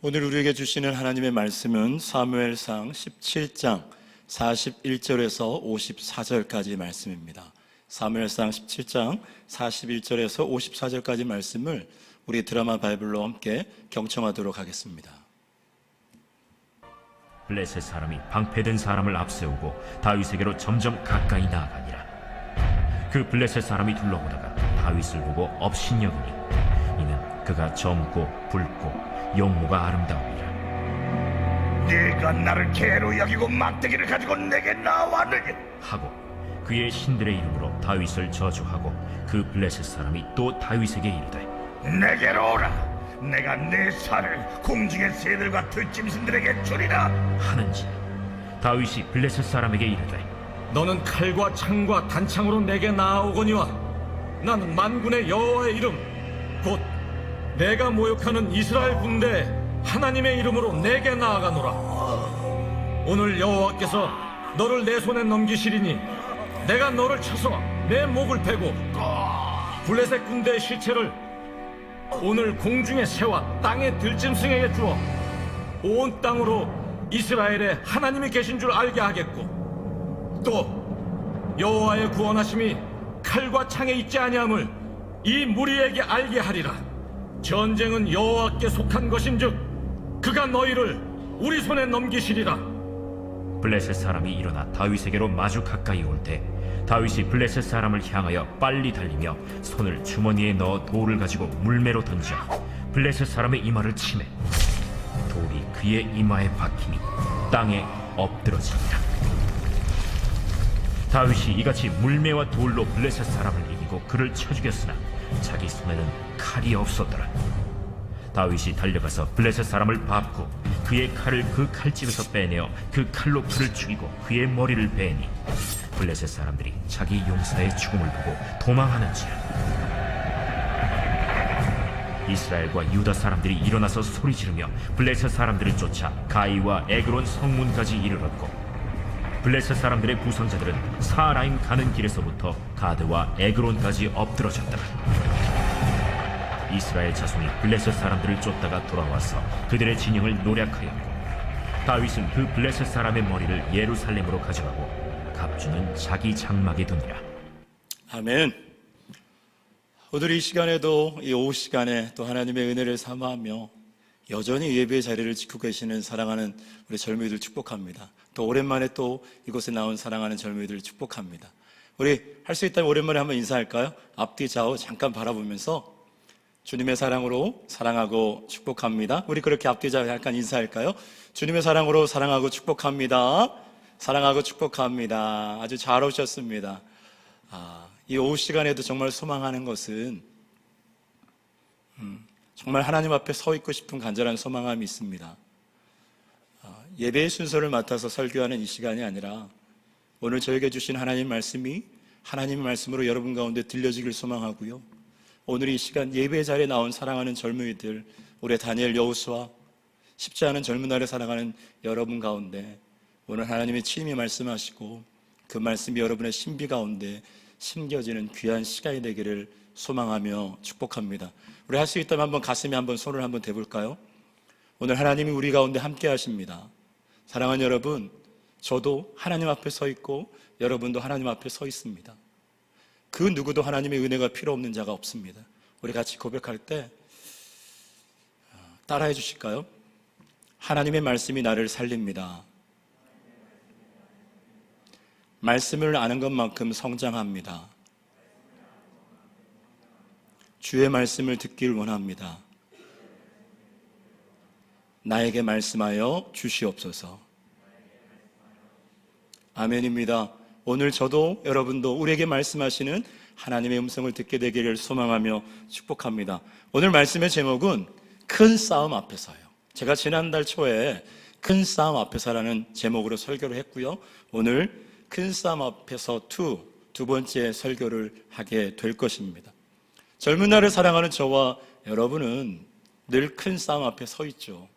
오늘 우리에게 주시는 하나님의 말씀은 사무엘상 17장 41절에서 54절까지 말씀입니다. 사무엘상 17장 41절에서 54절까지 말씀을 우리 드라마 바이블로 함께 경청하도록 하겠습니다. 블레셋 사람이 방패된 사람을 앞세우고 다윗에게로 점점 가까이 나아가니라. 그 블레셋 사람이 둘러보다가 다윗을 보고 업신여기니 이는 그가 젊고 붉고 용모가 아름다우니라. 네가 나를 개로 여기고 막대기를 가지고 내게 나왔느냐 하고 그의 신들의 이름으로 다윗을 저주하고 그 블레셋 사람이 또 다윗에게 이르되 내게로 오라. 내가 내 살을 공중의 새들과 들짐승들에게 주리라. 하는지 다윗이 블레셋 사람에게 이르되 너는 칼과 창과 단창으로 내게 나아오거니와 나는 만군의 여호와의 이름 곧 내가 모욕하는 이스라엘 군대 하나님의 이름으로 내게 나아가노라. 오늘 여호와께서 너를 내 손에 넘기시리니 내가 너를 쳐서 내 목을 베고 블레셋 군대의 실체를 오늘 공중의 새와 땅의 들짐승에게 주어 온 땅으로 이스라엘에 하나님이 계신 줄 알게 하겠고 또 여호와의 구원하심이 칼과 창에 있지 아니함을 이 무리에게 알게 하리라. 전쟁은 여호와께 속한 것인즉 그가 너희를 우리 손에 넘기시리라. 블레셋 사람이 일어나 다윗에게로 마주 가까이 올 때 다윗이 블레셋 사람을 향하여 빨리 달리며 손을 주머니에 넣어 돌을 가지고 물매로 던져 블레셋 사람의 이마를 치매 돌이 그의 이마에 박히니 땅에 엎드러지니라. 다윗이 이같이 물매와 돌로 블레셋 사람을 이기고 그를 쳐 죽였으나 자기 손에는 칼이 없었더라. 다윗이 달려가서 블레셋 사람을 밟고 그의 칼을 그 칼집에서 빼내어 그 칼로 그를 죽이고 그의 머리를 베니 블레셋 사람들이 자기 용사의 죽음을 보고 도망하는지라. 이스라엘과 유다 사람들이 일어나서 소리 지르며 블레셋 사람들을 쫓아 가이와 에그론 성문까지 이르렀고 블레셋 사람들의 부상자들은 사라임 가는 길에서부터 가드와 에그론까지 엎드러졌더라. 이스라엘 자손이 블레셋 사람들을 쫓다가 돌아와서 그들의 진영을 노략하였고 다윗은 그 블레셋 사람의 머리를 예루살렘으로 가져가고 갑주는 자기 장막에 두니라. 아멘. 오늘 이 시간에도 이 오후 시간에 또 하나님의 은혜를 사모하며 여전히 예배의 자리를 지키고 계시는 사랑하는 우리 젊은이들 축복합니다. 또 오랜만에 또 이곳에 나온 사랑하는 젊은이들 축복합니다. 우리 할 수 있다면 오랜만에 한번 인사할까요? 앞뒤 좌우 잠깐 바라보면서 주님의 사랑으로 사랑하고 축복합니다. 우리 그렇게 앞뒤 좌우 약간 인사할까요? 주님의 사랑으로 사랑하고 축복합니다. 사랑하고 축복합니다. 아주 잘 오셨습니다. 이 오후 시간에도 정말 소망하는 것은 정말 하나님 앞에 서 있고 싶은 간절한 소망함이 있습니다. 예배의 순서를 맡아서 설교하는 이 시간이 아니라 오늘 저에게 주신 하나님 말씀이 하나님의 말씀으로 여러분 가운데 들려지길 소망하고요. 오늘 이 시간 예배의 자리에 나온 사랑하는 젊은이들, 올해 다니엘 여호수아 쉽지 않은 젊은 날에 살아가는 여러분 가운데 오늘 하나님의 친히 말씀하시고 그 말씀이 여러분의 신비 가운데 심겨지는 귀한 시간이 되기를 소망하며 축복합니다. 우리 할 수 있다면 한번 가슴에 한번 손을 한번 대볼까요? 오늘 하나님이 우리 가운데 함께 하십니다. 사랑하는 여러분, 저도 하나님 앞에 서 있고 여러분도 하나님 앞에 서 있습니다. 그 누구도 하나님의 은혜가 필요 없는 자가 없습니다. 우리 같이 고백할 때 따라해 주실까요? 하나님의 말씀이 나를 살립니다. 말씀을 아는 것만큼 성장합니다. 주의 말씀을 듣길 원합니다. 나에게 말씀하여 주시옵소서. 아멘입니다. 오늘 저도 여러분도 우리에게 말씀하시는 하나님의 음성을 듣게 되기를 소망하며 축복합니다. 오늘 말씀의 제목은 큰 싸움 앞에서요. 제가 지난달 초에 큰 싸움 앞에서라는 제목으로 설교를 했고요. 오늘 큰 싸움 앞에서 두 번째 설교를 하게 될 것입니다. 젊은 날을 사랑하는 저와 여러분은 늘 큰 싸움 앞에 서 있죠.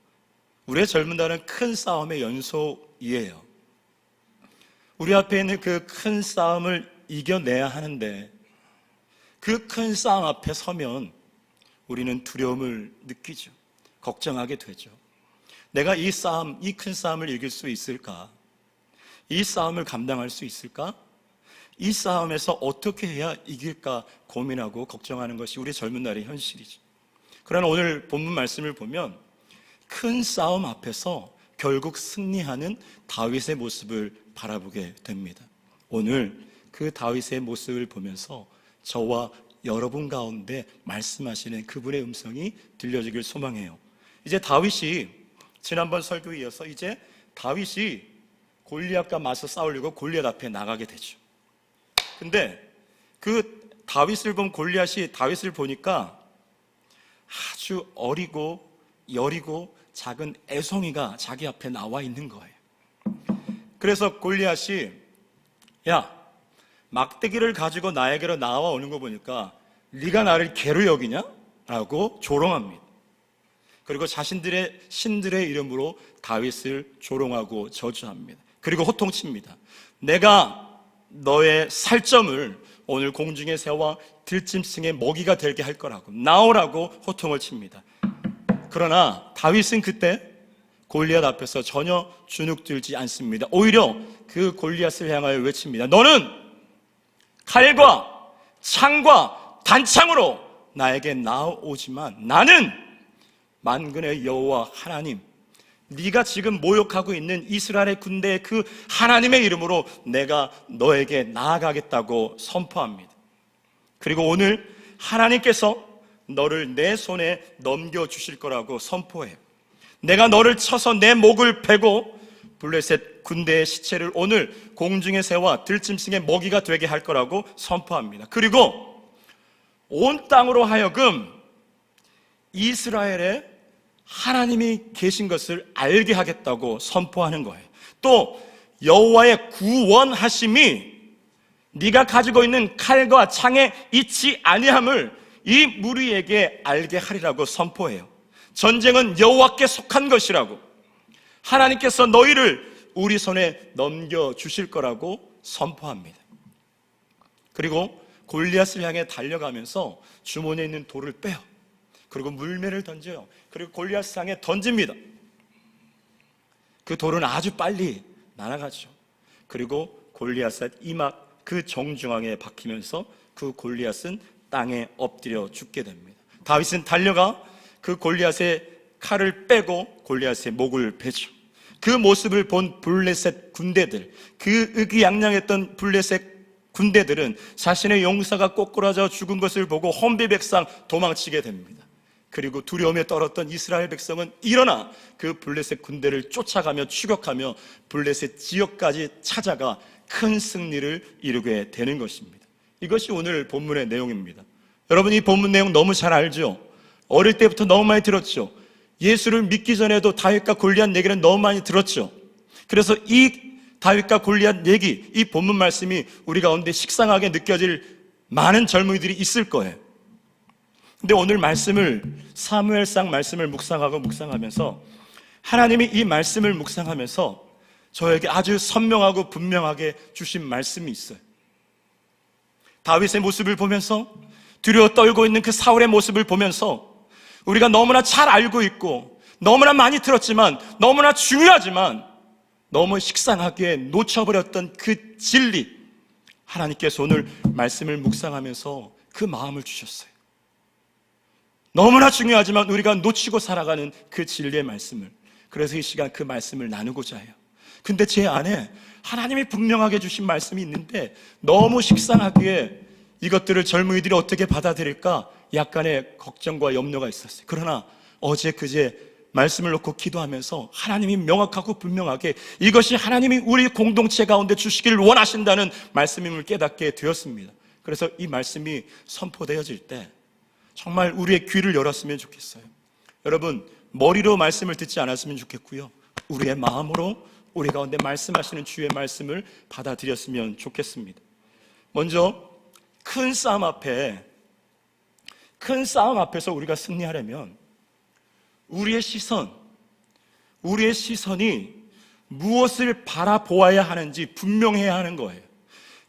우리의 젊은 날은 큰 싸움의 연속이에요. 우리 앞에 있는 그 큰 싸움을 이겨내야 하는데 그 큰 싸움 앞에 서면 우리는 두려움을 느끼죠. 걱정하게 되죠. 내가 이 싸움, 이 큰 싸움을 이길 수 있을까? 이 싸움을 감당할 수 있을까? 이 싸움에서 어떻게 해야 이길까 고민하고 걱정하는 것이 우리 젊은 날의 현실이죠. 그러나 오늘 본문 말씀을 보면 큰 싸움 앞에서 결국 승리하는 다윗의 모습을 바라보게 됩니다. 오늘 그 다윗의 모습을 보면서 저와 여러분 가운데 말씀하시는 그분의 음성이 들려주길 소망해요. 이제 다윗이 지난번 설교에 이어서 이제 다윗이 골리앗과 맞서 싸우려고 골리앗 앞에 나가게 되죠. 근데 그 다윗을 본 골리앗이 다윗을 보니까 아주 어리고 여리고 작은 애송이가 자기 앞에 나와 있는 거예요. 그래서 골리앗이 야, 막대기를 가지고 나에게로 나와오는 거 보니까 네가 나를 개로 여기냐? 라고 조롱합니다. 그리고 자신들의 신들의 이름으로 다윗을 조롱하고 저주합니다. 그리고 호통칩니다. 내가 너의 살점을 오늘 공중의 새와 들짐승의 먹이가 되게 할 거라고 나오라고 호통을 칩니다. 그러나 다윗은 그때 골리앗 앞에서 전혀 주눅들지 않습니다. 오히려 그 골리앗을 향하여 외칩니다. 너는 칼과 창과 단창으로 나에게 나오지만 나는 만군의 여호와 하나님, 네가 지금 모욕하고 있는 이스라엘의 군대의 그 하나님의 이름으로 내가 너에게 나아가겠다고 선포합니다. 그리고 오늘 하나님께서 너를 내 손에 넘겨주실 거라고 선포해요. 내가 너를 쳐서 내 목을 베고 블레셋 군대의 시체를 오늘 공중의 새와 들짐승의 먹이가 되게 할 거라고 선포합니다. 그리고 온 땅으로 하여금 이스라엘에 하나님이 계신 것을 알게 하겠다고 선포하는 거예요. 또 여호와의 구원하심이 네가 가지고 있는 칼과 창에 있지 아니함을 이 무리에게 알게 하리라고 선포해요. 전쟁은 여호와께 속한 것이라고, 하나님께서 너희를 우리 손에 넘겨주실 거라고 선포합니다. 그리고 골리앗을 향해 달려가면서 주머니에 있는 돌을 빼요. 그리고 물매를 던져요. 그리고 골리앗을 향해 던집니다. 그 돌은 아주 빨리 날아가죠. 그리고 골리앗의 이막 그 정중앙에 박히면서 그 골리앗은 땅에 엎드려 죽게 됩니다. 다윗은 달려가 그 골리앗의 칼을 빼고 골리앗의 목을 베죠. 그 모습을 본 블레셋 군대들, 그 의기양양했던 블레셋 군대들은 자신의 용사가 꼬꾸라져 죽은 것을 보고 혼비 백상 도망치게 됩니다. 그리고 두려움에 떨었던 이스라엘 백성은 일어나 그 블레셋 군대를 쫓아가며 추격하며 블레셋 지역까지 찾아가 큰 승리를 이루게 되는 것입니다. 이것이 오늘 본문의 내용입니다. 여러분, 이 본문 내용 너무 잘 알죠? 어릴 때부터 너무 많이 들었죠? 예수를 믿기 전에도 다윗과 골리앗 얘기는 너무 많이 들었죠? 그래서 이 다윗과 골리앗 얘기, 이 본문 말씀이 우리 가운데 식상하게 느껴질 많은 젊은이들이 있을 거예요. 근데 오늘 말씀을, 사무엘상 말씀을 묵상하면서 하나님이 이 말씀을 묵상하면서 저에게 아주 선명하고 분명하게 주신 말씀이 있어요. 다윗의 모습을 보면서, 두려워 떨고 있는 그 사울의 모습을 보면서 우리가 너무나 잘 알고 있고 너무나 많이 들었지만 너무나 중요하지만 너무 식상하게 놓쳐버렸던 그 진리, 하나님께서 오늘 말씀을 묵상하면서 그 마음을 주셨어요. 너무나 중요하지만 우리가 놓치고 살아가는 그 진리의 말씀을, 그래서 이 시간 그 말씀을 나누고자 해요. 근데 제 안에 하나님이 분명하게 주신 말씀이 있는데 너무 식상하기에 이것들을 젊은이들이 어떻게 받아들일까 약간의 걱정과 염려가 있었어요. 그러나 어제 그제 말씀을 놓고 기도하면서 하나님이 명확하고 분명하게 이것이 하나님이 우리 공동체 가운데 주시기를 원하신다는 말씀임을 깨닫게 되었습니다. 그래서 이 말씀이 선포되어질 때 정말 우리의 귀를 열었으면 좋겠어요. 여러분, 머리로 말씀을 듣지 않았으면 좋겠고요, 우리의 마음으로 우리 가운데 말씀하시는 주의 말씀을 받아들였으면 좋겠습니다. 먼저 큰 싸움 앞에서 우리가 승리하려면 우리의 시선이 무엇을 바라보아야 하는지 분명해야 하는 거예요.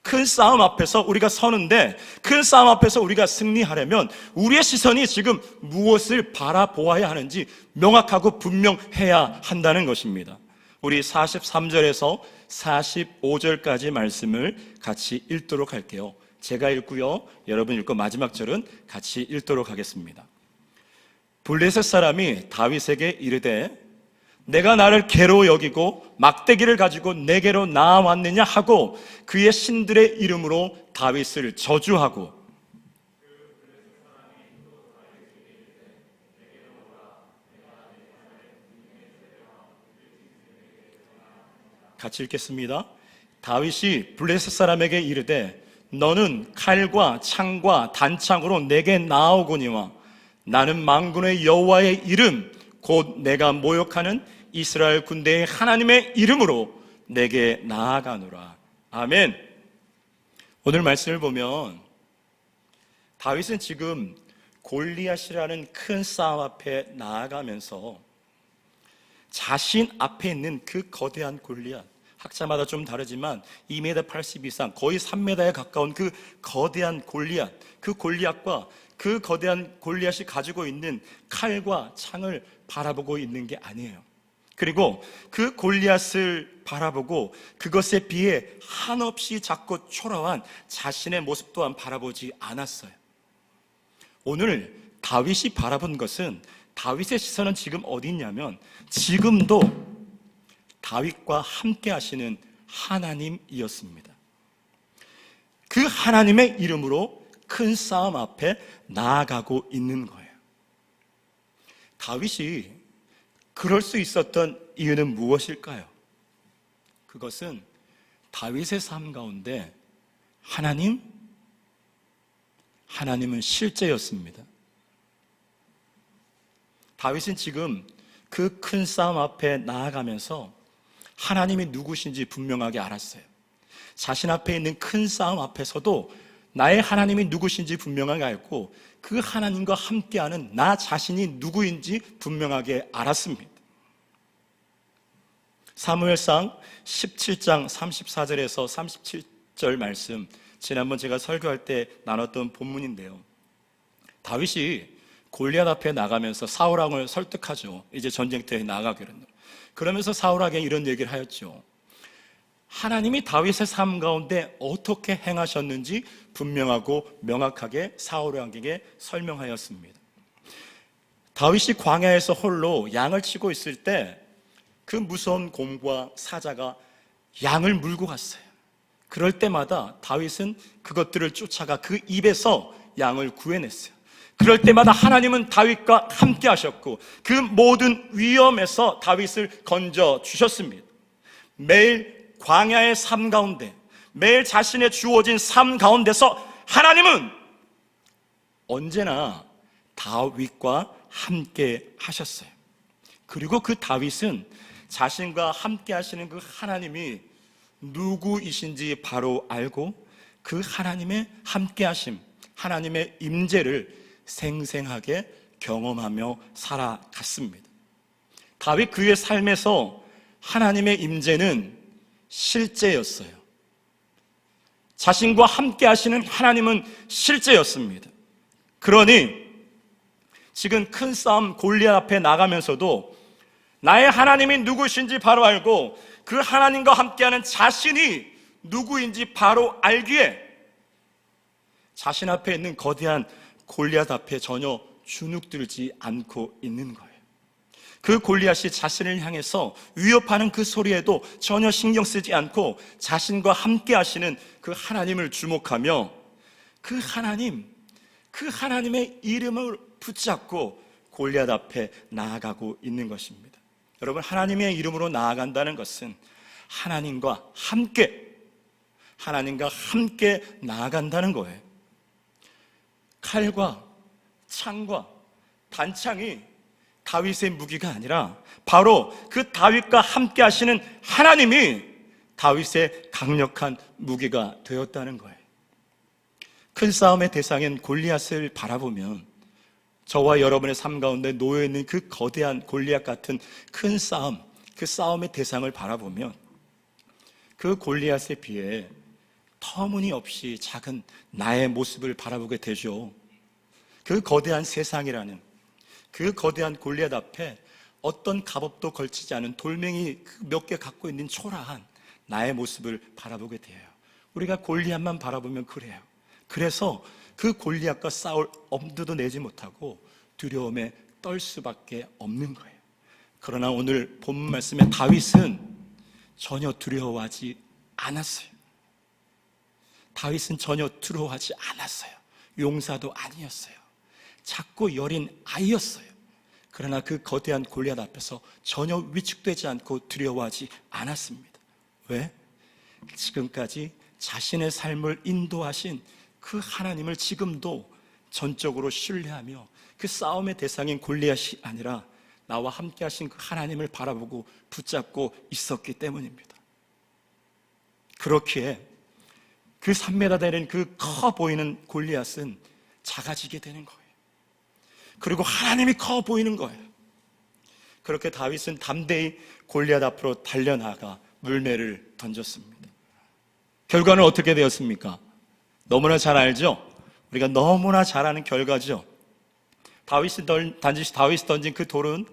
큰 싸움 앞에서 우리가 서는데, 큰 싸움 앞에서 우리가 승리하려면 우리의 시선이 지금 무엇을 바라보아야 하는지 명확하고 분명해야 한다는 것입니다. 우리 43절에서 45절까지 말씀을 같이 읽도록 할게요. 제가 읽고요, 여러분 읽고 마지막 절은 같이 읽도록 하겠습니다. 블레셋 사람이 다윗에게 이르되 내가 나를 개로 여기고 막대기를 가지고 내게로 나아왔느냐 하고 그의 신들의 이름으로 다윗을 저주하고, 같이 읽겠습니다. 다윗이 블레셋 사람에게 이르되 너는 칼과 창과 단창으로 내게 나아오거니와 나는 만군의 여호와의 이름 곧 내가 모욕하는 이스라엘 군대의 하나님의 이름으로 내게 나아가노라. 아멘. 오늘 말씀을 보면 다윗은 지금 골리앗이라는 큰 싸움 앞에 나아가면서 자신 앞에 있는 그 거대한 골리앗, 학자마다 좀 다르지만 2m 80 이상, 거의 3m에 가까운 그 거대한 골리앗, 그 골리앗과 그 거대한 골리앗이 가지고 있는 칼과 창을 바라보고 있는 게 아니에요. 그리고 그 골리앗을 바라보고 그것에 비해 한없이 작고 초라한 자신의 모습 또한 바라보지 않았어요. 오늘 다윗이 바라본 것은, 다윗의 시선은 지금 어디 있냐면 지금도 다윗과 함께 하시는 하나님이었습니다. 그 하나님의 이름으로 큰 싸움 앞에 나아가고 있는 거예요. 다윗이 그럴 수 있었던 이유는 무엇일까요? 그것은 다윗의 삶 가운데 하나님은 실제였습니다. 다윗은 지금 그 큰 싸움 앞에 나아가면서 하나님이 누구신지 분명하게 알았어요. 자신 앞에 있는 큰 싸움 앞에서도 나의 하나님이 누구신지 분명하게 알고 그 하나님과 함께하는 나 자신이 누구인지 분명하게 알았습니다. 사무엘상 17장 34절에서 37절 말씀, 지난번 제가 설교할 때 나눴던 본문인데요. 다윗이 골리앗 앞에 나가면서 사울왕을 설득하죠. 이제 전쟁터에 나가기로. 그러면서 사울에게 이런 얘기를 하였죠. 하나님이 다윗의 삶 가운데 어떻게 행하셨는지 분명하고 명확하게 사울왕에게 설명하였습니다. 다윗이 광야에서 홀로 양을 치고 있을 때 그 무서운 곰과 사자가 양을 물고 갔어요. 그럴 때마다 다윗은 그것들을 쫓아가 그 입에서 양을 구해냈어요. 그럴 때마다 하나님은 다윗과 함께 하셨고 그 모든 위험에서 다윗을 건져 주셨습니다. 매일 광야의 삶 가운데, 매일 자신의 주어진 삶 가운데서 하나님은 언제나 다윗과 함께 하셨어요. 그리고 그 다윗은 자신과 함께 하시는 그 하나님이 누구이신지 바로 알고 그 하나님의 함께 하심, 하나님의 임재를 생생하게 경험하며 살아갔습니다. 다윗 그의 삶에서 하나님의 임재는 실제였어요. 자신과 함께 하시는 하나님은 실제였습니다. 그러니 지금 큰 싸움 골리앗 앞에 나가면서도 나의 하나님이 누구신지 바로 알고 그 하나님과 함께하는 자신이 누구인지 바로 알기에 자신 앞에 있는 거대한 골리앗 앞에 전혀 주눅들지 않고 있는 거예요. 그 골리앗이 자신을 향해서 위협하는 그 소리에도 전혀 신경 쓰지 않고 자신과 함께 하시는 그 하나님을 주목하며 그 하나님의 이름을 붙잡고 골리앗 앞에 나아가고 있는 것입니다. 여러분, 하나님의 이름으로 나아간다는 것은 하나님과 함께 나아간다는 거예요. 칼과 창과 단창이 다윗의 무기가 아니라 바로 그 다윗과 함께 하시는 하나님이 다윗의 강력한 무기가 되었다는 거예요. 큰 싸움의 대상인 골리앗을 바라보면 저와 여러분의 삶 가운데 놓여있는 그 거대한 골리앗 같은 큰 싸움, 그 싸움의 대상을 바라보면 그 골리앗에 비해 터무니없이 작은 나의 모습을 바라보게 되죠. 그 거대한 세상이라는, 그 거대한 골리앗 앞에 어떤 값없도 걸치지 않은 돌멩이 몇 개 갖고 있는 초라한 나의 모습을 바라보게 돼요. 우리가 골리앗만 바라보면 그래요. 그래서 그 골리앗과 싸울 엄두도 내지 못하고 두려움에 떨 수밖에 없는 거예요. 그러나 오늘 본문 말씀에 다윗은 전혀 두려워하지 않았어요. 다윗은 전혀 두려워하지 않았어요. 용사도 아니었어요. 작고 여린 아이였어요. 그러나 그 거대한 골리앗 앞에서 전혀 위축되지 않고 두려워하지 않았습니다. 왜? 지금까지 자신의 삶을 인도하신 그 하나님을 지금도 전적으로 신뢰하며 그 싸움의 대상인 골리앗이 아니라 나와 함께 하신 그 하나님을 바라보고 붙잡고 있었기 때문입니다. 그렇기에 그 3m 되는 그 커 보이는 골리앗은 작아지게 되는 거예요. 그리고 하나님이 커 보이는 거예요. 그렇게 다윗은 담대히 골리앗 앞으로 달려나가 물매를 던졌습니다. 결과는 어떻게 되었습니까? 너무나 잘 알죠? 우리가 너무나 잘 아는 결과죠. 다윗이 던진 그 돌은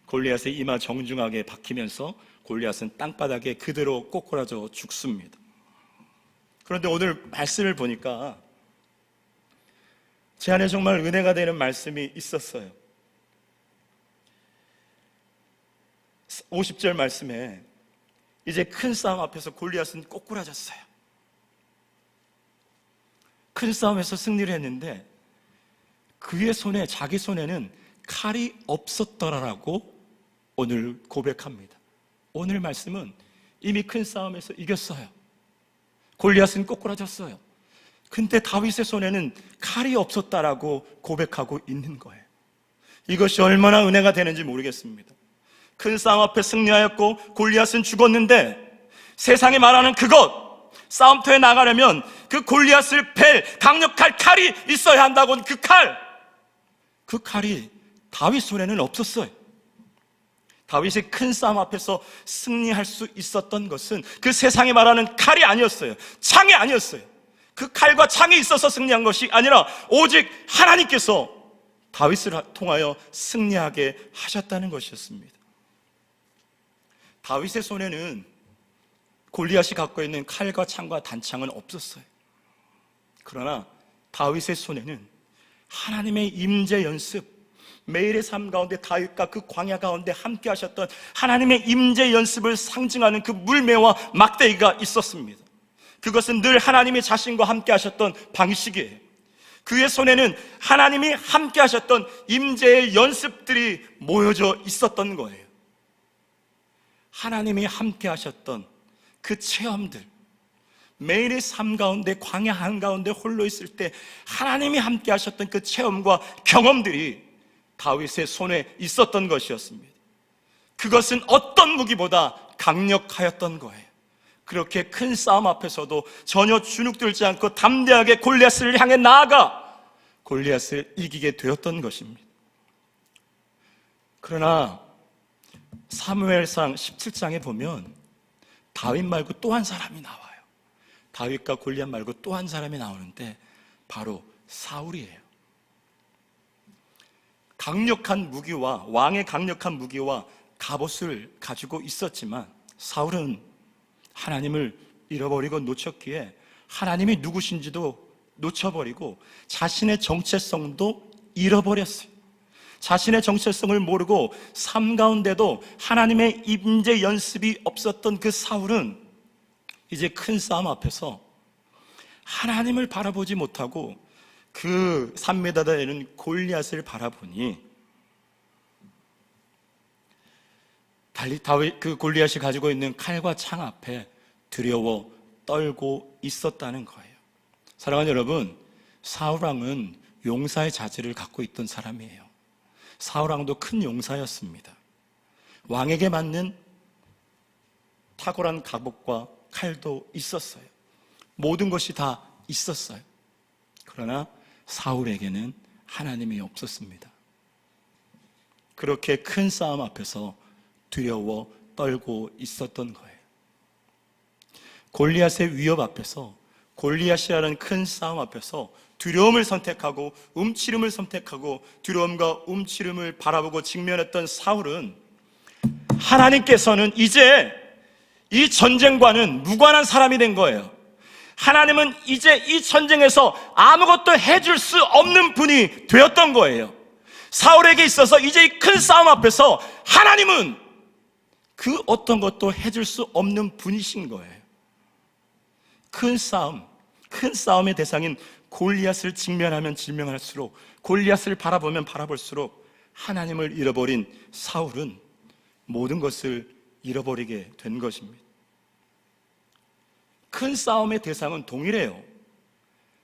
골리앗의 이마 정중하게 박히면서 골리앗은 땅바닥에 그대로 꼬꾸라져 죽습니다. 그런데 오늘 말씀을 보니까 제 안에 정말 은혜가 되는 말씀이 있었어요. 50절 말씀에 이제 큰 싸움 앞에서 골리앗은 꼬꾸라졌어요. 큰 싸움에서 승리를 했는데 그의 손에, 자기 손에는 칼이 없었더라라고 오늘 고백합니다. 오늘 말씀은 이미 큰 싸움에서 이겼어요. 골리앗은 꼬꾸라졌어요. 근데 다윗의 손에는 칼이 없었다라고 고백하고 있는 거예요. 이것이 얼마나 은혜가 되는지 모르겠습니다. 큰 싸움 앞에 승리하였고 골리앗은 죽었는데 세상이 말하는 그것, 싸움터에 나가려면 그 골리앗을 벨 강력한 칼이 있어야 한다고, 그 칼이 다윗 손에는 없었어요. 다윗이 큰 싸움 앞에서 승리할 수 있었던 것은 그 세상이 말하는 칼이 아니었어요. 창이 아니었어요. 그 칼과 창이 있어서 승리한 것이 아니라 오직 하나님께서 다윗을 통하여 승리하게 하셨다는 것이었습니다. 다윗의 손에는 골리앗이 갖고 있는 칼과 창과 단창은 없었어요. 그러나 다윗의 손에는 하나님의 임재 연습, 매일의 삶 가운데 다윗과 그 광야 가운데 함께 하셨던 하나님의 임재 연습을 상징하는 그 물매와 막대기가 있었습니다. 그것은 늘 하나님이 자신과 함께 하셨던 방식이에요. 그의 손에는 하나님이 함께 하셨던 임재의 연습들이 모여져 있었던 거예요. 하나님이 함께 하셨던 그 체험들, 매일의 삶 가운데 광야 한가운데 홀로 있을 때 하나님이 함께 하셨던 그 체험과 경험들이 다윗의 손에 있었던 것이었습니다. 그것은 어떤 무기보다 강력하였던 거예요. 그렇게 큰 싸움 앞에서도 전혀 주눅들지 않고 담대하게 골리앗을 향해 나아가 골리앗을 이기게 되었던 것입니다. 그러나 사무엘상 17장에 보면 다윗 말고 또 한 사람이 나와요. 다윗과 골리앗 말고 또 한 사람이 나오는데 바로 사울이에요. 강력한 무기와, 왕의 강력한 무기와 갑옷을 가지고 있었지만 사울은 하나님을 잃어버리고 놓쳤기에 하나님이 누구신지도 놓쳐버리고 자신의 정체성도 잃어버렸어요. 자신의 정체성을 모르고 삶 가운데도 하나님의 임재 연습이 없었던 그 사울은 이제 큰 싸움 앞에서 하나님을 바라보지 못하고 그 3m 되는 골리앗을 바라보니 달리 다윗 그 골리앗이 가지고 있는 칼과 창 앞에 두려워 떨고 있었다는 거예요. 사랑하는 여러분, 사울왕은 용사의 자질을 갖고 있던 사람이에요. 사울왕도 큰 용사였습니다. 왕에게 맞는 탁월한 갑옷과 칼도 있었어요. 모든 것이 다 있었어요. 그러나 사울에게는 하나님이 없었습니다. 그렇게 큰 싸움 앞에서 두려워 떨고 있었던 거예요. 골리앗의 위협 앞에서 골리앗이라는 큰 싸움 앞에서 두려움을 선택하고 움츠림을 선택하고 두려움과 움츠림을 바라보고 직면했던 사울은 하나님께서는 이제 이 전쟁과는 무관한 사람이 된 거예요. 하나님은 이제 이 전쟁에서 아무것도 해줄 수 없는 분이 되었던 거예요. 사울에게 있어서 이제 이 큰 싸움 앞에서 하나님은 그 어떤 것도 해줄 수 없는 분이신 거예요. 큰 싸움의 대상인 골리앗을 직면하면 직면할수록, 골리앗을 바라보면 바라볼수록 하나님을 잃어버린 사울은 모든 것을 잃어버리게 된 것입니다. 큰 싸움의 대상은 동일해요.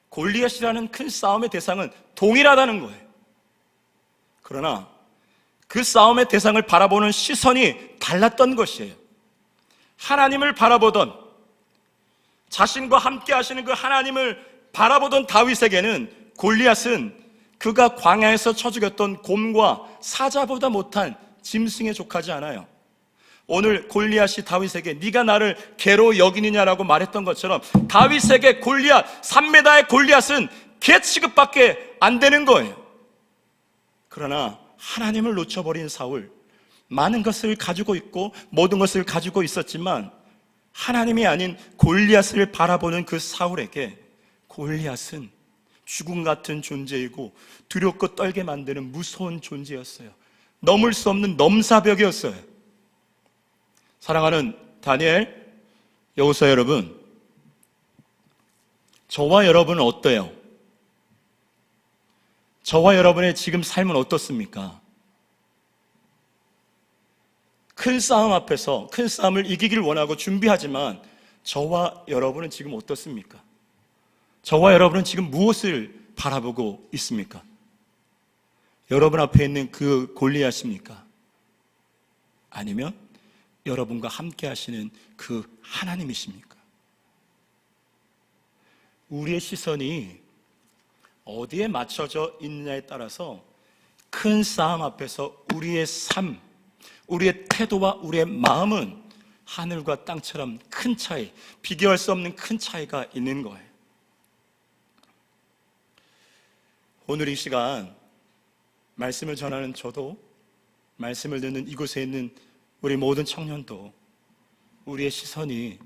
골리앗이라는 큰 싸움의 대상은 동일하다는 거예요. 그러나 그 싸움의 대상을 바라보는 시선이 달랐던 것이에요. 하나님을 바라보던, 자신과 함께 하시는 그 하나님을 바라보던 다윗에게는 골리앗은 그가 광야에서 쳐 죽였던 곰과 사자보다 못한 짐승에 족하지 않아요. 오늘 골리앗이 다윗에게 네가 나를 개로 여기느냐라고 말했던 것처럼 다윗에게 골리앗, 3m의 골리앗은 개 취급밖에 안 되는 거예요. 그러나 하나님을 놓쳐버린 사울, 많은 것을 가지고 있고 모든 것을 가지고 있었지만 하나님이 아닌 골리앗을 바라보는 그 사울에게 골리앗은 죽음 같은 존재이고 두렵고 떨게 만드는 무서운 존재였어요. 넘을 수 없는 넘사벽이었어요. 사랑하는 다니엘, 여호수아 여러분, 저와 여러분은 어때요? 저와 여러분의 지금 삶은 어떻습니까? 큰 싸움 앞에서 큰 싸움을 이기기를 원하고 준비하지만 저와 여러분은 지금 어떻습니까? 저와 여러분은 지금 무엇을 바라보고 있습니까? 여러분 앞에 있는 그 골리앗입니까? 아니면 여러분과 함께 하시는 그 하나님이십니까? 우리의 시선이 어디에 맞춰져 있느냐에 따라서 큰 싸움 앞에서 우리의 삶, 우리의 태도와 우리의 마음은 하늘과 땅처럼 큰 차이, 비교할 수 없는 큰 차이가 있는 거예요. 오늘 이 시간 말씀을 전하는 저도, 말씀을 듣는 이곳에 있는 우리 모든 청년도 우리의 시선이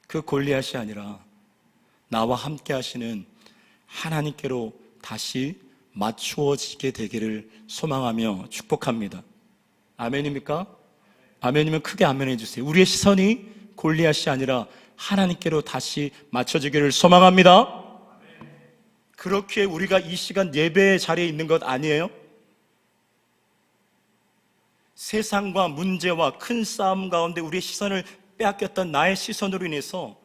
그 골리앗이 아니라 나와 함께 하시는 하나님께로 다시 맞추어지게 되기를 소망하며 축복합니다. 아멘입니까? 아멘이면 크게 아멘해 주세요. 우리의 시선이 골리앗이 아니라 하나님께로 다시 맞춰지기를 소망합니다. 그렇게 우리가 이 시간 예배의 자리에 있는 것 아니에요? 세상과 문제와 큰 싸움 가운데 우리의 시선을 빼앗겼던 나의 시선으로 인해서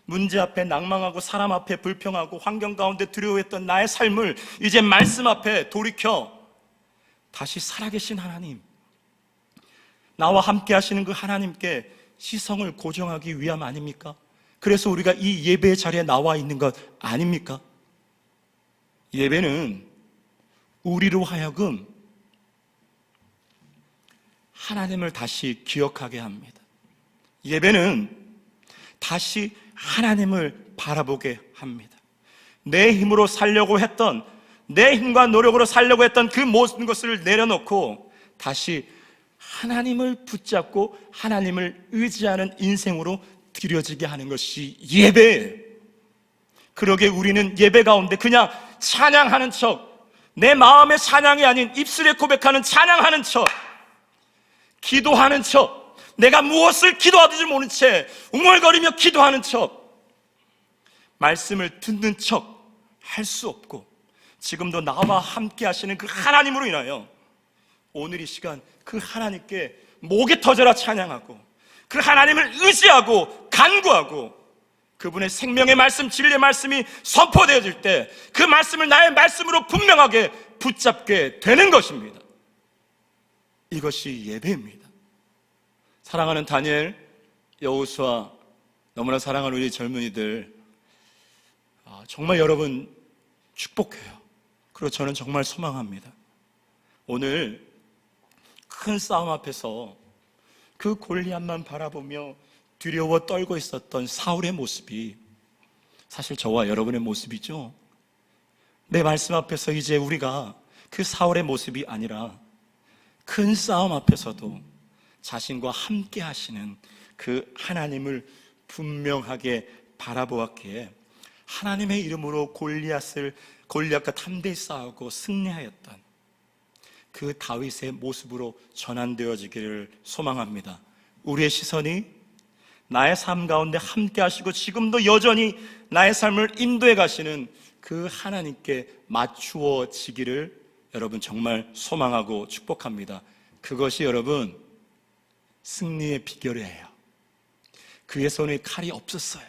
문제 앞에 낭망하고 사람 앞에 불평하고 환경 가운데 두려워했던 나의 삶을 이제 말씀 앞에 돌이켜 다시 살아계신 하나님, 나와 함께 하시는 그 하나님께 시선을 고정하기 위함 아닙니까? 그래서 우리가 이 예배의 자리에 나와 있는 것 아닙니까? 예배는 우리로 하여금 하나님을 다시 기억하게 합니다. 예배는 다시 하나님을 바라보게 합니다. 내 힘으로 살려고 했던, 내 힘과 노력으로 살려고 했던 그 모든 것을 내려놓고 다시 하나님을 붙잡고 하나님을 의지하는 인생으로 들여지게 하는 것이 예배예요. 그러게 우리는 예배 가운데 그냥 찬양하는 척, 내 마음의 찬양이 아닌 입술에 고백하는 찬양하는 척, 기도하는 척, 내가 무엇을 기도하든지 모른 채 웅얼거리며 기도하는 척, 말씀을 듣는 척 할 수 없고, 지금도 나와 함께 하시는 그 하나님으로 인하여 오늘 이 시간 그 하나님께 목이 터져라 찬양하고, 그 하나님을 의지하고 간구하고, 그분의 생명의 말씀, 진리의 말씀이 선포되어질 때 그 말씀을 나의 말씀으로 분명하게 붙잡게 되는 것입니다. 이것이 예배입니다. 사랑하는 다니엘, 여호수아, 너무나 사랑하는 우리 젊은이들, 정말 여러분 축복해요. 그리고 저는 정말 소망합니다. 오늘 큰 싸움 앞에서 그 골리앗만 바라보며 두려워 떨고 있었던 사울의 모습이 사실 저와 여러분의 모습이죠. 내 말씀 앞에서 이제 우리가 그 사울의 모습이 아니라 큰 싸움 앞에서도 자신과 함께 하시는 그 하나님을 분명하게 바라보았기에 하나님의 이름으로 골리앗과 담대히 싸우고 승리하였던 그 다윗의 모습으로 전환되어지기를 소망합니다. 우리의 시선이 나의 삶 가운데 함께 하시고 지금도 여전히 나의 삶을 인도해 가시는 그 하나님께 맞추어지기를 여러분 정말 소망하고 축복합니다. 그것이 여러분 승리의 비결이에요. 그의 손에 칼이 없었어요.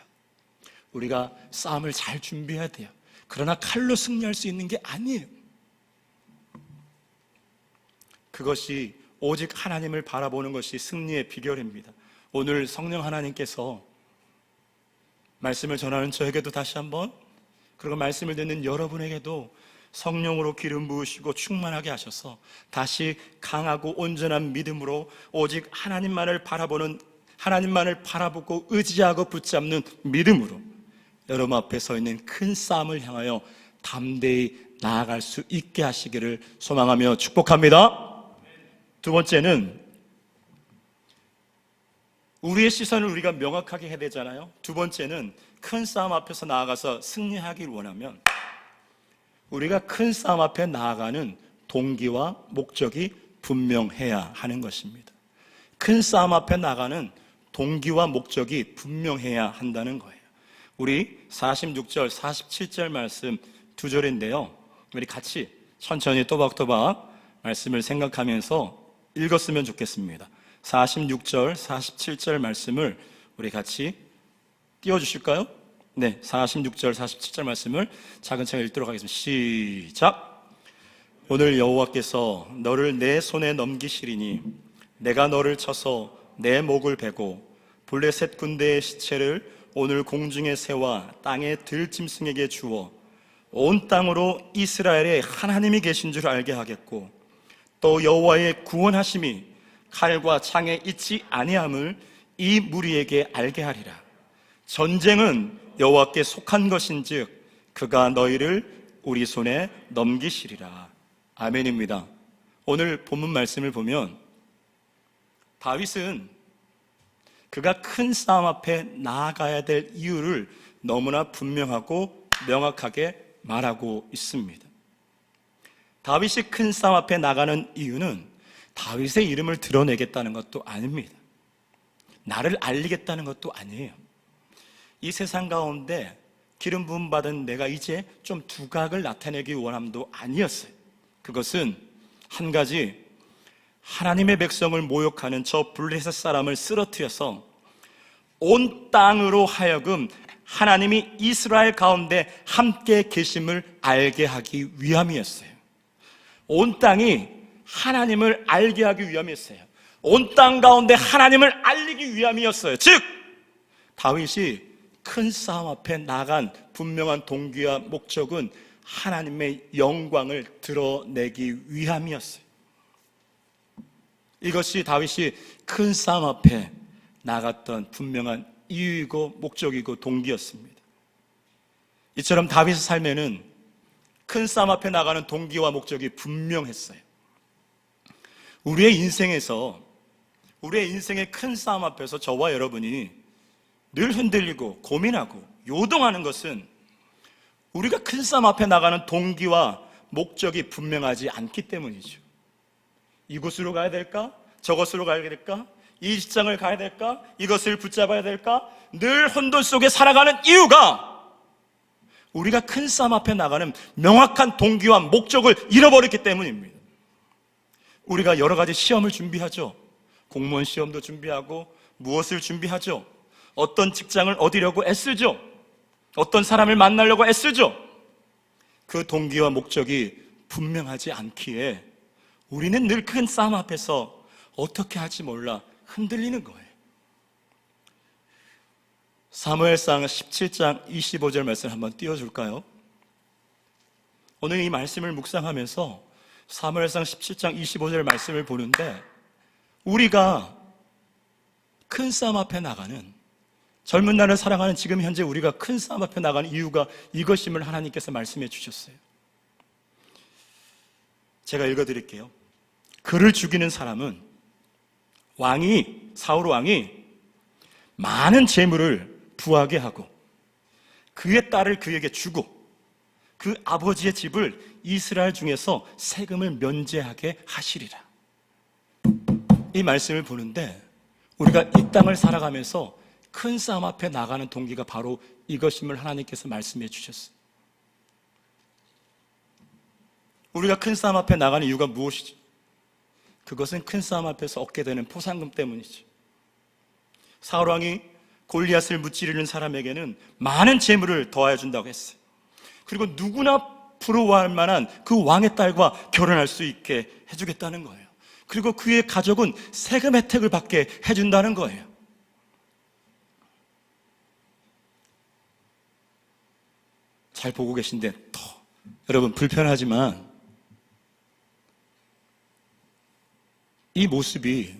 우리가 싸움을 잘 준비해야 돼요. 그러나 칼로 승리할 수 있는 게 아니에요. 그것이 오직 하나님을 바라보는 것이 승리의 비결입니다. 오늘 성령 하나님께서 말씀을 전하는 저에게도 다시 한번, 그리고 말씀을 듣는 여러분에게도 성령으로 기름 부으시고 충만하게 하셔서 다시 강하고 온전한 믿음으로 오직 하나님만을 바라보고 의지하고 붙잡는 믿음으로 여러분 앞에 서 있는 큰 싸움을 향하여 담대히 나아갈 수 있게 하시기를 소망하며 축복합니다. 두 번째는 우리의 시선을 우리가 명확하게 해야 되잖아요. 두 번째는 큰 싸움 앞에서 나아가서 승리하길 원하면 우리가 큰 싸움 앞에 나아가는 동기와 목적이 분명해야 하는 것입니다. 큰 싸움 앞에 나가는 동기와 목적이 분명해야 한다는 거예요. 우리 46절, 47절 말씀 두 절인데요. 우리 같이 천천히 또박또박 말씀을 생각하면서 읽었으면 좋겠습니다. 46절, 47절 말씀을 우리 같이 띄워주실까요? 네, 46절, 47절 말씀을 차근차근 읽도록 하겠습니다. 시작! 오늘 여호와께서 너를 내 손에 넘기시리니 내가 너를 쳐서 내 목을 베고 블레셋 군대의 시체를 오늘 공중의 새와 땅의 들짐승에게 주어 온 땅으로 이스라엘에 하나님이 계신 줄 알게 하겠고 또 여호와의 구원하심이 칼과 창에 있지 아니함을 이 무리에게 알게 하리라. 전쟁은 여호와께 속한 것인즉 그가 너희를 우리 손에 넘기시리라. 아멘입니다. 오늘 본문 말씀을 보면 다윗은 그가 큰 싸움 앞에 나아가야 될 이유를 너무나 분명하고 명확하게 말하고 있습니다. 다윗이 큰 싸움 앞에 나가는 이유는 다윗의 이름을 드러내겠다는 것도 아닙니다. 나를 알리겠다는 것도 아니에요. 이 세상 가운데 기름 부음 받은 내가 이제 좀 두각을 나타내기 원함도 아니었어요. 그것은 한 가지, 하나님의 백성을 모욕하는 저 블레셋 사람을 쓰러뜨려서 온 땅으로 하여금 하나님이 이스라엘 가운데 함께 계심을 알게 하기 위함이었어요. 온 땅이 하나님을 알게 하기 위함이었어요. 온 땅 가운데 하나님을 알리기 위함이었어요. 즉 다윗이 큰 싸움 앞에 나간 분명한 동기와 목적은 하나님의 영광을 드러내기 위함이었어요. 이것이 다윗이 큰 싸움 앞에 나갔던 분명한 이유이고 목적이고 동기였습니다. 이처럼 다윗의 삶에는 큰 싸움 앞에 나가는 동기와 목적이 분명했어요. 우리의 인생에서, 우리의 인생의 큰 싸움 앞에서 저와 여러분이 늘 흔들리고 고민하고 요동하는 것은 우리가 큰 싸움 앞에 나가는 동기와 목적이 분명하지 않기 때문이죠. 이곳으로 가야 될까? 저곳으로 가야 될까? 이 직장을 가야 될까? 이것을 붙잡아야 될까? 늘 혼돈 속에 살아가는 이유가 우리가 큰 싸움 앞에 나가는 명확한 동기와 목적을 잃어버렸기 때문입니다. 우리가 여러 가지 시험을 준비하죠. 공무원 시험도 준비하고 무엇을 준비하죠? 어떤 직장을 얻으려고 애쓰죠. 어떤 사람을 만나려고 애쓰죠. 그 동기와 목적이 분명하지 않기에 우리는 늘 큰 싸움 앞에서 어떻게 할지 몰라 흔들리는 거예요. 사무엘상 17장 25절 말씀 한번 띄워줄까요? 오늘 이 말씀을 묵상하면서 사무엘상 17장 25절 말씀을 보는데 우리가 큰 싸움 앞에 나가는 젊은 날을 살아가는 지금 현재 우리가 큰 싸움 앞에 나가는 이유가 이것임을 하나님께서 말씀해 주셨어요. 제가 읽어드릴게요. 그를 죽이는 사람은 사울 왕이 많은 재물을 부하게 하고 그의 딸을 그에게 주고 그 아버지의 집을 이스라엘 중에서 세금을 면제하게 하시리라. 이 말씀을 보는데 우리가 이 땅을 살아가면서 큰 싸움 앞에 나가는 동기가 바로 이것임을 하나님께서 말씀해 주셨어요. 우리가 큰 싸움 앞에 나가는 이유가 무엇이죠? 그것은 큰 싸움 앞에서 얻게 되는 포상금 때문이죠. 사울 왕이 골리앗을 무찌르는 사람에게는 많은 재물을 더하여 준다고 했어요. 그리고 누구나 부러워할 만한 그 왕의 딸과 결혼할 수 있게 해주겠다는 거예요. 그리고 그의 가족은 세금 혜택을 받게 해준다는 거예요. 잘 보고 계신데 여러분 불편하지만 이 모습이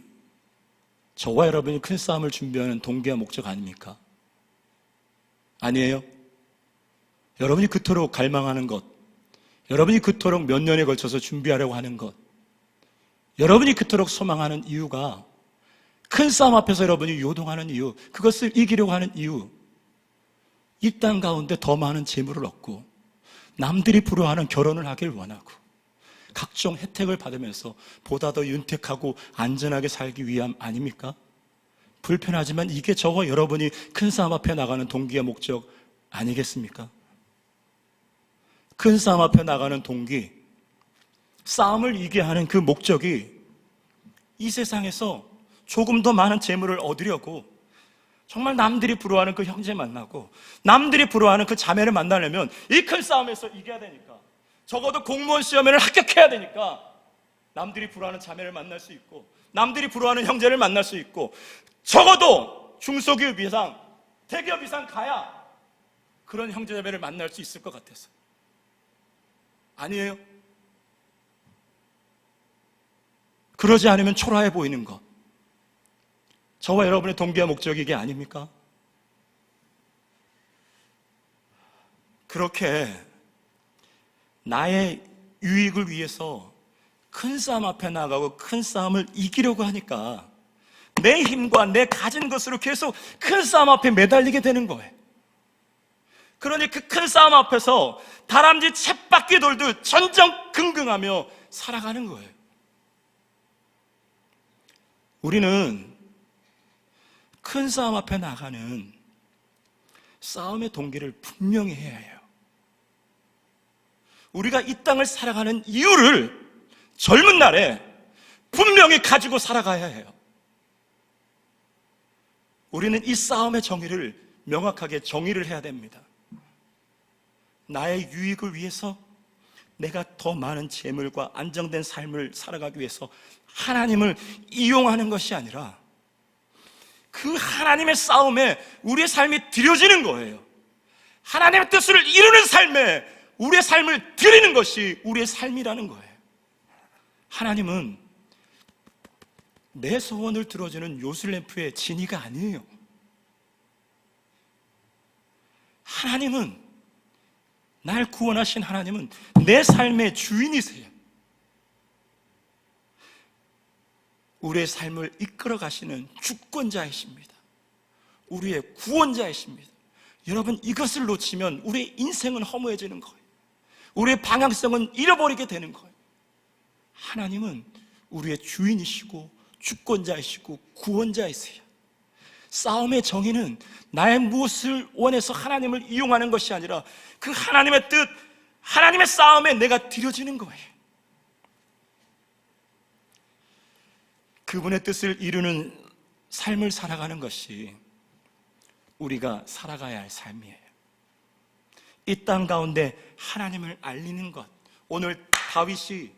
저와 여러분이 큰 싸움을 준비하는 동기와 목적 아닙니까? 아니에요? 여러분이 그토록 갈망하는 것, 여러분이 그토록 몇 년에 걸쳐서 준비하려고 하는 것, 여러분이 그토록 소망하는 이유가 큰 싸움 앞에서 여러분이 요동하는 이유, 그것을 이기려고 하는 이유, 이 땅 가운데 더 많은 재물을 얻고 남들이 부러워하는 결혼을 하길 원하고 각종 혜택을 받으면서 보다 더 윤택하고 안전하게 살기 위함 아닙니까? 불편하지만 이게 저와 여러분이 큰 싸움 앞에 나가는 동기와 목적 아니겠습니까? 큰 싸움 앞에 나가는 동기, 싸움을 이기게 하는 그 목적이 이 세상에서 조금 더 많은 재물을 얻으려고 정말 남들이 부러워하는 그 형제 만나고 남들이 부러워하는 그 자매를 만나려면 이 큰 싸움에서 이겨야 되니까, 적어도 공무원 시험에는 합격해야 되니까 남들이 부러워하는 자매를 만날 수 있고 남들이 부러워하는 형제를 만날 수 있고 적어도 중소기업 이상, 대기업 이상 가야 그런 형제 자매를 만날 수 있을 것 같아서. 아니에요? 그러지 않으면 초라해 보이는 것, 저와 여러분의 동기와 목적이 이게 아닙니까? 그렇게 나의 유익을 위해서 큰 싸움 앞에 나가고 큰 싸움을 이기려고 하니까 내 힘과 내 가진 것으로 계속 큰 싸움 앞에 매달리게 되는 거예요. 그러니 그 큰 싸움 앞에서 다람쥐 쳇바퀴 돌듯 전전긍긍하며 살아가는 거예요. 우리는 큰 싸움 앞에 나가는 싸움의 동기를 분명히 해야 해요. 우리가 이 땅을 살아가는 이유를 젊은 날에 분명히 가지고 살아가야 해요. 우리는 이 싸움의 정의를 명확하게 정의를 해야 됩니다. 나의 유익을 위해서 내가 더 많은 재물과 안정된 삶을 살아가기 위해서 하나님을 이용하는 것이 아니라 그 하나님의 싸움에 우리의 삶이 드려지는 거예요. 하나님의 뜻을 이루는 삶에 우리의 삶을 드리는 것이 우리의 삶이라는 거예요. 하나님은 내 소원을 들어주는 요술램프의 진이가 아니에요. 하나님은, 날 구원하신 하나님은 내 삶의 주인이세요. 우리의 삶을 이끌어 가시는 주권자이십니다. 우리의 구원자이십니다. 여러분, 이것을 놓치면 우리의 인생은 허무해지는 거예요. 우리의 방향성은 잃어버리게 되는 거예요. 하나님은 우리의 주인이시고 주권자이시고 구원자이세요. 싸움의 정의는 나의 무엇을 원해서 하나님을 이용하는 것이 아니라 그 하나님의 뜻, 하나님의 싸움에 내가 드려지는 거예요. 그분의 뜻을 이루는 삶을 살아가는 것이 우리가 살아가야 할 삶이에요. 이 땅 가운데 하나님을 알리는 것. 오늘 다윗이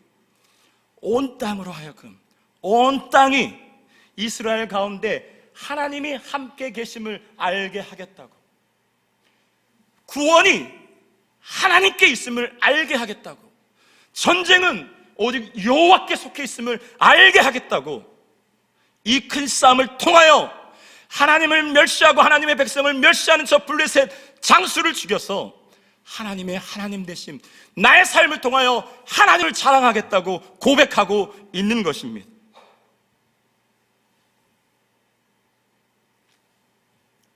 온 땅으로 하여금, 온 땅이 이스라엘 가운데 하나님이 함께 계심을 알게 하겠다고, 구원이 하나님께 있음을 알게 하겠다고, 전쟁은 오직 여호와께 속해 있음을 알게 하겠다고, 이 큰 싸움을 통하여 하나님을 멸시하고 하나님의 백성을 멸시하는 저 블레셋 장수를 죽여서 하나님의 하나님 되심, 나의 삶을 통하여 하나님을 자랑하겠다고 고백하고 있는 것입니다.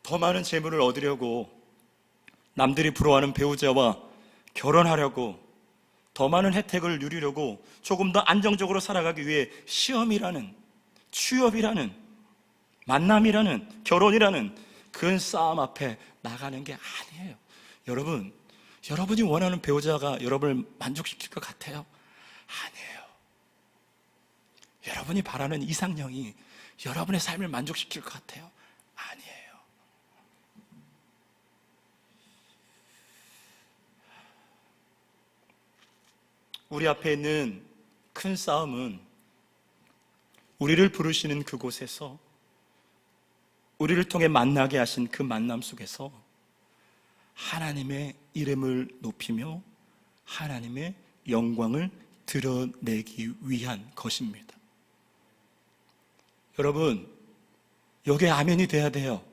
더 많은 재물을 얻으려고, 남들이 부러워하는 배우자와 결혼하려고, 더 많은 혜택을 누리려고, 조금 더 안정적으로 살아가기 위해 시험이라는, 취업이라는, 만남이라는, 결혼이라는 그 싸움 앞에 나가는 게 아니에요. 여러분이 원하는 배우자가 여러분을 만족시킬 것 같아요? 아니에요. 여러분이 바라는 이상형이 여러분의 삶을 만족시킬 것 같아요? 아니에요. 우리 앞에 있는 큰 싸움은 우리를 부르시는 그곳에서, 우리를 통해 만나게 하신 그 만남 속에서 하나님의 이름을 높이며 하나님의 영광을 드러내기 위한 것입니다. 여러분, 여기에 아멘이 돼야 돼요.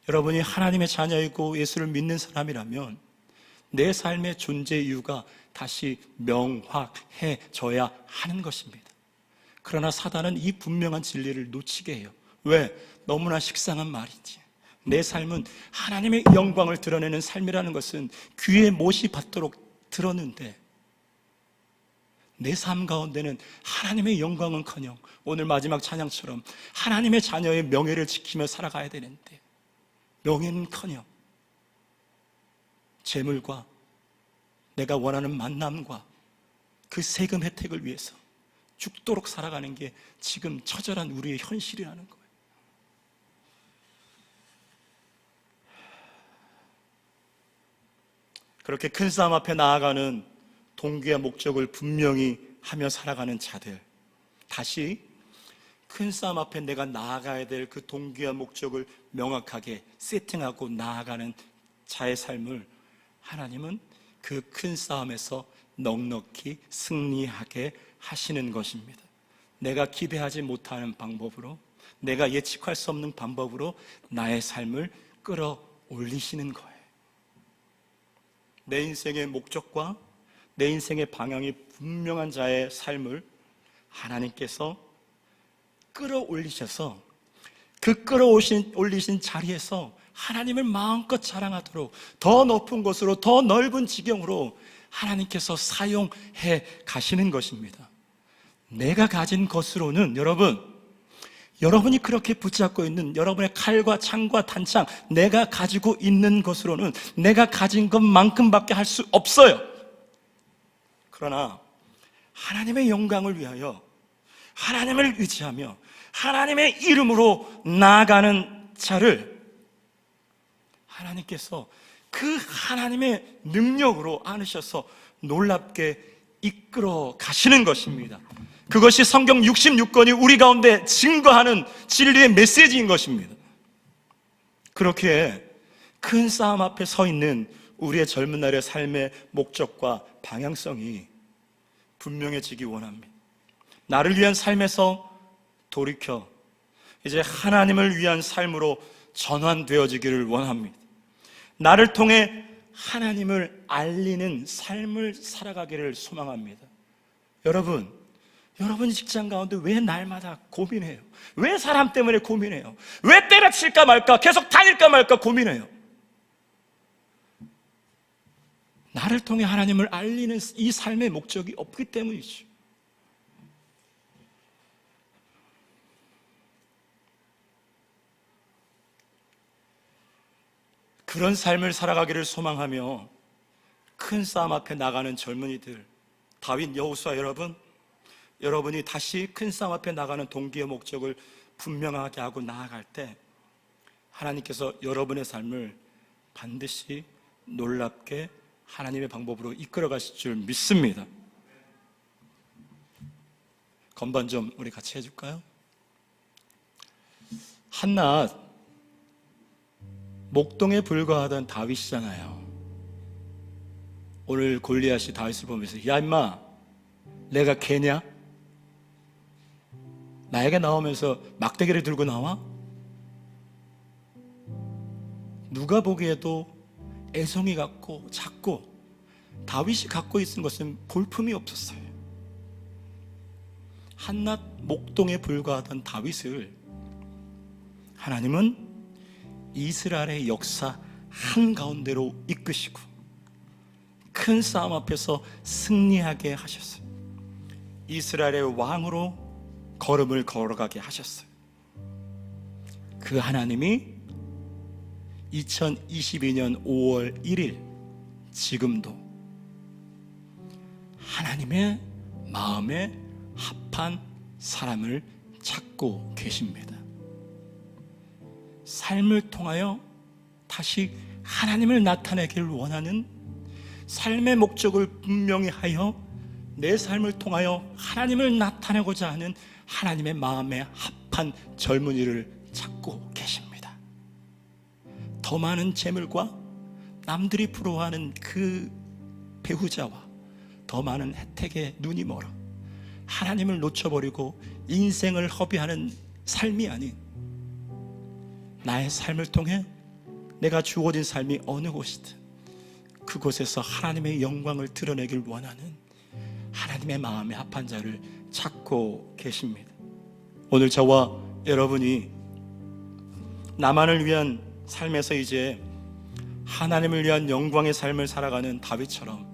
여러분이 하나님의 자녀이고 예수를 믿는 사람이라면 내 삶의 존재 이유가 다시 명확해져야 하는 것입니다. 그러나 사단은 이 분명한 진리를 놓치게 해요. 왜? 너무나 식상한 말이지. 내 삶은 하나님의 영광을 드러내는 삶이라는 것은 귀에 못이 받도록 들었는데 내 삶 가운데는 하나님의 영광은커녕 오늘 마지막 찬양처럼 하나님의 자녀의 명예를 지키며 살아가야 되는데, 명예는커녕 재물과 내가 원하는 만남과 그 세금 혜택을 위해서 죽도록 살아가는 게 지금 처절한 우리의 현실이라는 거예요. 그렇게 큰 싸움 앞에 나아가는 동기와 목적을 분명히 하며 살아가는 자들, 다시 큰 싸움 앞에 내가 나아가야 될 그 동기와 목적을 명확하게 세팅하고 나아가는 자의 삶을 하나님은 그 큰 싸움에서 넉넉히 승리하게 하시는 것입니다. 내가 기대하지 못하는 방법으로, 내가 예측할 수 없는 방법으로 나의 삶을 끌어올리시는 거예요. 내 인생의 목적과 내 인생의 방향이 분명한 자의 삶을 하나님께서 끌어올리셔서 그 끌어올리신 자리에서 하나님을 마음껏 자랑하도록 더 높은 곳으로, 더 넓은 지경으로 하나님께서 사용해 가시는 것입니다. 내가 가진 것으로는 여러분이 그렇게 붙잡고 있는 여러분의 칼과 창과 단창, 내가 가지고 있는 것으로는 내가 가진 것만큼밖에 할 수 없어요. 그러나 하나님의 영광을 위하여 하나님을 의지하며 하나님의 이름으로 나아가는 자를 하나님께서 그 하나님의 능력으로 안으셔서 놀랍게 이끌어 가시는 것입니다. 그것이 성경 66권이 우리 가운데 증거하는 진리의 메시지인 것입니다. 그렇게 큰 싸움 앞에 서 있는 우리의 젊은 날의 삶의 목적과 방향성이 분명해지기 원합니다. 나를 위한 삶에서 돌이켜 이제 하나님을 위한 삶으로 전환되어지기를 원합니다. 나를 통해 하나님을 알리는 삶을 살아가기를 소망합니다. 여러분 직장 가운데 왜 날마다 고민해요? 왜 사람 때문에 고민해요? 왜 때려칠까 말까, 계속 다닐까 말까 고민해요? 나를 통해 하나님을 알리는 이 삶의 목적이 없기 때문이죠. 그런 삶을 살아가기를 소망하며 큰 싸움 앞에 나가는 젊은이들, 다윗, 여호수아 여러분이 다시 큰 싸움 앞에 나가는 동기의 목적을 분명하게 하고 나아갈 때 하나님께서 여러분의 삶을 반드시 놀랍게 하나님의 방법으로 이끌어 가실 줄 믿습니다. 건반 좀 우리 같이 해줄까요? 한낱 목동에 불과하던 다윗이잖아요. 오늘 골리앗이 다윗을 보면서 야 임마, 내가 개냐? 나에게 나오면서 막대기를 들고 나와? 누가 보기에도 애송이 같고 작고 다윗이 갖고 있는 것은 볼품이 없었어요. 한낱 목동에 불과하던 다윗을 하나님은 이스라엘의 역사 한가운데로 이끄시고 큰 싸움 앞에서 승리하게 하셨어요. 이스라엘의 왕으로 걸음을 걸어가게 하셨어요. 그 하나님이 2022년 5월 1일 지금도 하나님의 마음에 합한 사람을 찾고 계십니다. 삶을 통하여 다시 하나님을 나타내길 원하는, 삶의 목적을 분명히 하여 내 삶을 통하여 하나님을 나타내고자 하는 하나님의 마음에 합한 젊은이를 찾고 계십니다. 더 많은 재물과 남들이 부러워하는 그 배우자와 더 많은 혜택에 눈이 멀어 하나님을 놓쳐버리고 인생을 허비하는 삶이 아닌, 나의 삶을 통해 내가 주어진 삶이 어느 곳이든 그곳에서 하나님의 영광을 드러내길 원하는 하나님의 마음에 합한 자를 찾고 계십니다. 오늘 저와 여러분이 나만을 위한 삶에서 이제 하나님을 위한 영광의 삶을 살아가는 다윗처럼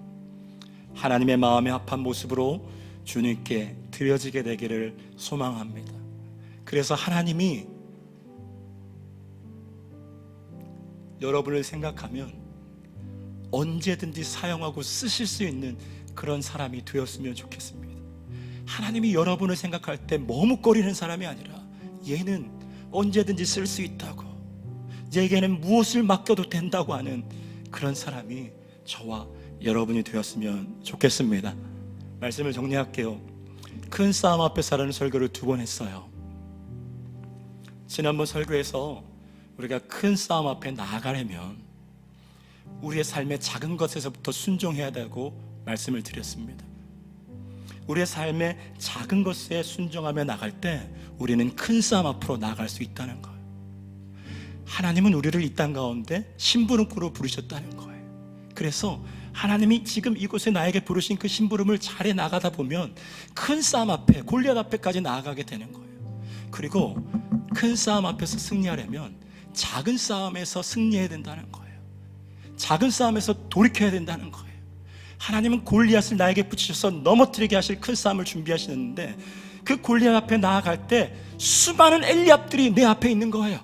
하나님의 마음에 합한 모습으로 주님께 드려지게 되기를 소망합니다. 그래서 하나님이 여러분을 생각하면 언제든지 사용하고 쓰실 수 있는 그런 사람이 되었으면 좋겠습니다. 하나님이 여러분을 생각할 때 머뭇거리는 사람이 아니라 얘는 언제든지 쓸 수 있다고, 얘에게는 무엇을 맡겨도 된다고 하는 그런 사람이 저와 여러분이 되었으면 좋겠습니다. 말씀을 정리할게요. 큰 싸움 앞에서라는 설교를 2번 했어요. 지난번 설교에서 우리가 큰 싸움 앞에 나아가려면 우리의 삶의 작은 것에서부터 순종해야 되고 말씀을 드렸습니다. 우리의 삶의 작은 것에 순종하며 나갈 때 우리는 큰 싸움 앞으로 나아갈 수 있다는 거예요. 하나님은 우리를 이 땅 가운데 심부름꾼으로 부르셨다는 거예요. 그래서 하나님이 지금 이곳에 나에게 부르신 그 심부름을 잘해 나가다 보면 큰 싸움 앞에, 골리앗 앞에까지 나아가게 되는 거예요. 그리고 큰 싸움 앞에서 승리하려면 작은 싸움에서 승리해야 된다는 거예요. 작은 싸움에서 돌이켜야 된다는 거예요. 하나님은 골리앗을 나에게 붙이셔서 넘어뜨리게 하실 큰 싸움을 준비하시는데 그 골리앗 앞에 나아갈 때 수많은 엘리압들이 내 앞에 있는 거예요.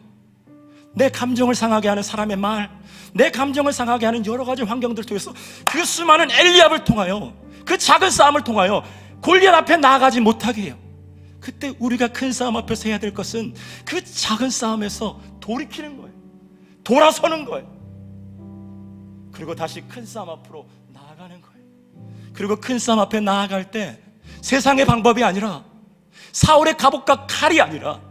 내 감정을 상하게 하는 사람의 말, 내 감정을 상하게 하는 여러 가지 환경들 속에서 그 수많은 엘리압을 통하여, 그 작은 싸움을 통하여 골리앗 앞에 나아가지 못하게 해요. 그때 우리가 큰 싸움 앞에서 해야 될 것은 그 작은 싸움에서 돌이키는 거예요. 돌아서는 거예요. 그리고 다시 큰 싸움 앞으로 나아가는 거예요. 그리고 큰 싸움 앞에 나아갈 때 세상의 방법이 아니라, 사울의 갑옷과 칼이 아니라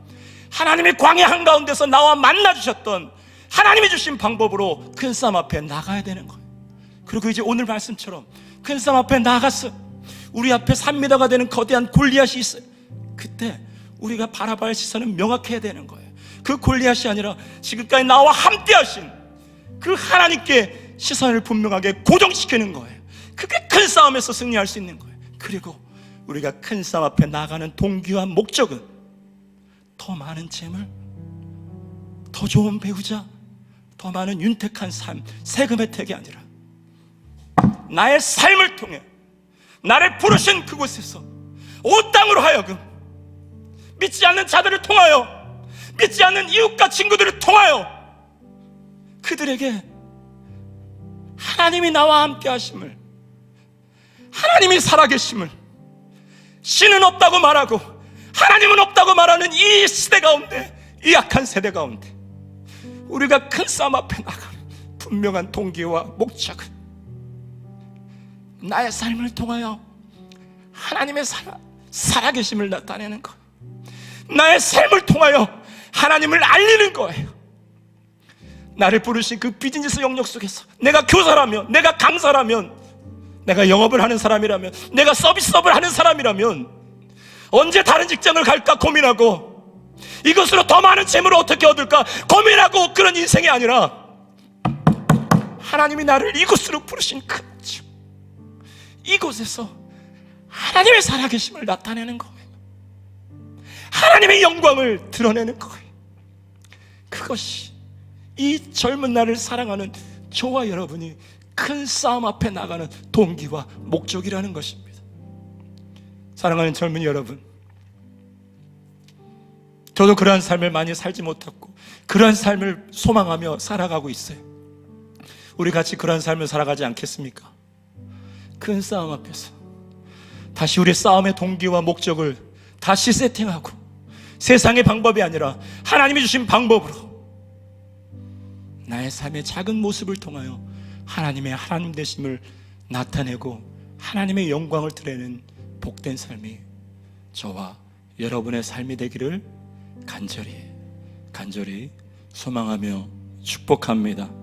하나님의 광야 한가운데서 나와 만나 주셨던 하나님이 주신 방법으로 큰 싸움 앞에 나가야 되는 거예요. 그리고 이제 오늘 말씀처럼 큰 싸움 앞에 나갔어. 우리 앞에 3m가 되는 거대한 골리앗이 있어요. 그때 우리가 바라봐야 할 시선은 명확해야 되는 거예요. 그 골리앗이 아니라 지금까지 나와 함께 하신 그 하나님께 시선을 분명하게 고정시키는 거예요. 그게 큰 싸움에서 승리할 수 있는 거예요. 그리고 우리가 큰 싸움 앞에 나가는 동기와 목적은 더 많은 재물, 더 좋은 배우자, 더 많은 윤택한 삶, 세금 혜택이 아니라 나의 삶을 통해 나를 부르신 그곳에서 온 땅으로 하여금 믿지 않는 자들을 통하여, 믿지 않는 이웃과 친구들을 통하여 그들에게 하나님이 나와 함께 하심을, 하나님이 살아계심을, 신은 없다고 말하고 하나님은 없다고 말하는 이 시대 가운데, 이 악한 세대 가운데 우리가 큰 싸움 앞에 나가는 분명한 동기와 목적은 나의 삶을 통하여 하나님의 살아계심을 나타내는 것, 나의 삶을 통하여 하나님을 알리는 거예요. 나를 부르신 그 비즈니스 영역 속에서 내가 교사라면, 내가 강사라면, 내가 영업을 하는 사람이라면, 내가 서비스업을 하는 사람이라면 언제 다른 직장을 갈까 고민하고 이것으로 더 많은 재물을 어떻게 얻을까 고민하고 그런 인생이 아니라 하나님이 나를 이곳으로 부르신 그 중, 이곳에서 하나님의 살아계심을 나타내는 거예요. 하나님의 영광을 드러내는 거예요. 그것이 이 젊은 날을 사랑하는 저와 여러분이 큰 싸움 앞에 나가는 동기와 목적이라는 것입니다. 사랑하는 젊은이 여러분, 저도 그러한 삶을 많이 살지 못했고 그러한 삶을 소망하며 살아가고 있어요. 우리 같이 그러한 삶을 살아가지 않겠습니까? 큰 싸움 앞에서 다시 우리의 싸움의 동기와 목적을 다시 세팅하고 세상의 방법이 아니라 하나님이 주신 방법으로 나의 삶의 작은 모습을 통하여 하나님의 하나님 되심을 나타내고 하나님의 영광을 드러내는 복된 삶이 저와 여러분의 삶이 되기를 간절히 소망하며 축복합니다.